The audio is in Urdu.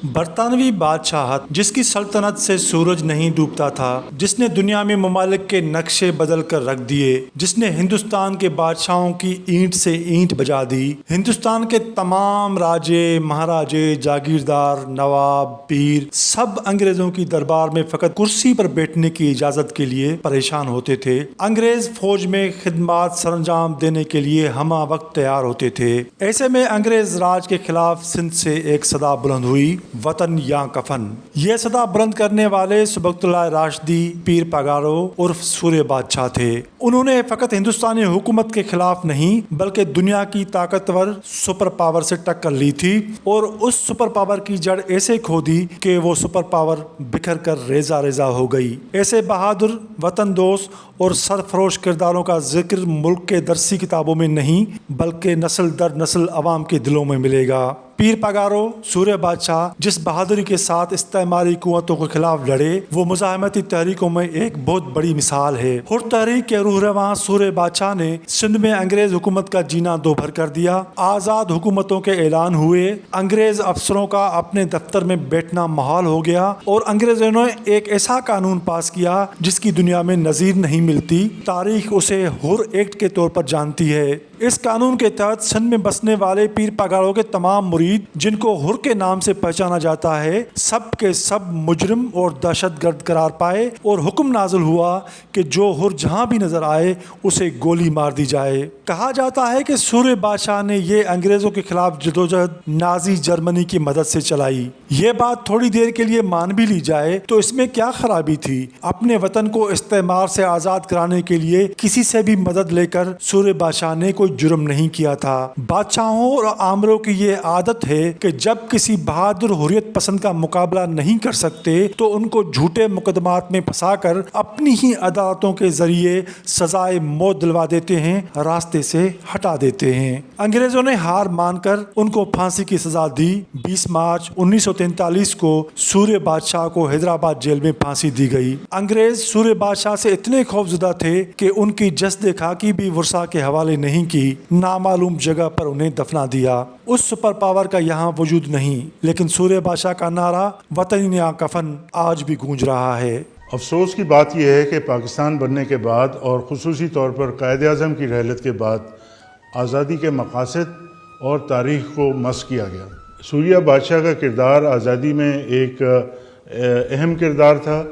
برطانوی بادشاہت جس کی سلطنت سے سورج نہیں ڈوبتا تھا، جس نے دنیا میں ممالک کے نقشے بدل کر رکھ دیے، جس نے ہندوستان کے بادشاہوں کی اینٹ سے اینٹ بجا دی، ہندوستان کے تمام راجے، مہاراجے، جاگیردار، نواب، پیر سب انگریزوں کی دربار میں فقط کرسی پر بیٹھنے کی اجازت کے لیے پریشان ہوتے تھے۔ انگریز فوج میں خدمات سر انجام دینے کے لیے ہمہ وقت تیار ہوتے تھے۔ ایسے میں انگریز راج کے خلاف سندھ سے ایک صدا بلند ہوئی، وطن یا کفن۔ یہ صدا بلند کرنے والے سبکت اللہ راشدی پیر پگارو عرف سورہ بادشاہ تھے۔ انہوں نے فقط ہندوستانی حکومت کے خلاف نہیں بلکہ دنیا کی طاقتور سپر پاور سے ٹکر لی تھی اور اس سپر پاور کی جڑ ایسے کھو دی کہ وہ سپر پاور بکھر کر ریزہ ریزہ ہو گئی۔ ایسے بہادر، وطن دوست اور سرفروش کرداروں کا ذکر ملک کے درسی کتابوں میں نہیں بلکہ نسل در نسل عوام کے دلوں میں ملے گا۔ پیر پگارو سورہ بادشاہ جس بہادری کے ساتھ استعماری قوتوں کے خلاف لڑے، وہ مزاحمتی تحریکوں میں ایک بہت بڑی مثال ہے۔ حر تحریک کے روح رواں سورہ بادشاہ نے سندھ میں انگریز حکومت کا جینا دو بھر کر دیا۔ آزاد حکومتوں کے اعلان ہوئے، انگریز افسروں کا اپنے دفتر میں بیٹھنا محال ہو گیا اور انگریزوں نے ایک ایسا قانون پاس کیا جس کی دنیا میں نظیر نہیں ملتی۔ تاریخ اسے حر ایکٹ کے طور پر جانتی ہے۔ اس قانون کے تحت سندھ میں بسنے والے پیر پگارو کے تمام مرید جن کو حر کے نام سے پہچانا جاتا ہے، سب کے سب مجرم اور دہشت گرد قرار پائے اور حکم نازل ہوا کہ جو حر جہاں بھی نظر آئے اسے گولی مار دی جائے۔ کہا جاتا ہے کہ سورہ بادشاہ نے یہ انگریزوں کے خلاف جدوجہد نازی جرمنی کی مدد سے چلائی۔ یہ بات تھوڑی دیر کے لیے مان بھی لی جائے تو اس میں کیا خرابی تھی؟ اپنے وطن کو استعمار سے آزاد کرانے کے لیے کسی سے بھی مدد لے کر سورہ بادشاہ نے کوئی جرم نہیں کیا تھا۔ بادشاہوں اور آمروں کی یہ عادت ہے کہ جب کسی بہادر حریت پسند کا مقابلہ نہیں کر سکتے تو ان کو جھوٹے مقدمات میں پھنسا کر اپنی ہی عدالتوں کے ذریعے سزائے موت دلوا دیتے ہیں، راستے سے ہٹا دیتے ہیں۔ انگریزوں نے ہار مان کر ان کو پھانسی کی سزا دی۔ 20 مارچ 1943 کو سورہ بادشاہ کو حیدرآباد جیل میں پھانسی دی گئی۔ انگریز سورہ بادشاہ سے اتنے خوفزدہ تھے کہ ان کی جسد خاکی بھی ورثا کے حوالے نہیں کی، نامعلوم جگہ پر انہیں دفنا دیا۔ اس سپر پاور کا یہاں وجود نہیں، لیکن سورہ بادشاہ کا نعرہ وطن یا کفن آج بھی گونج رہا ہے۔ افسوس کی بات یہ ہے کہ پاکستان بننے کے بعد اور خصوصی طور پر قائد اعظم کی رحلت کے بعد آزادی کے مقاصد اور تاریخ کو مس کیا گیا۔ سورہ بادشاہ کا کردار آزادی میں ایک اہم کردار تھا۔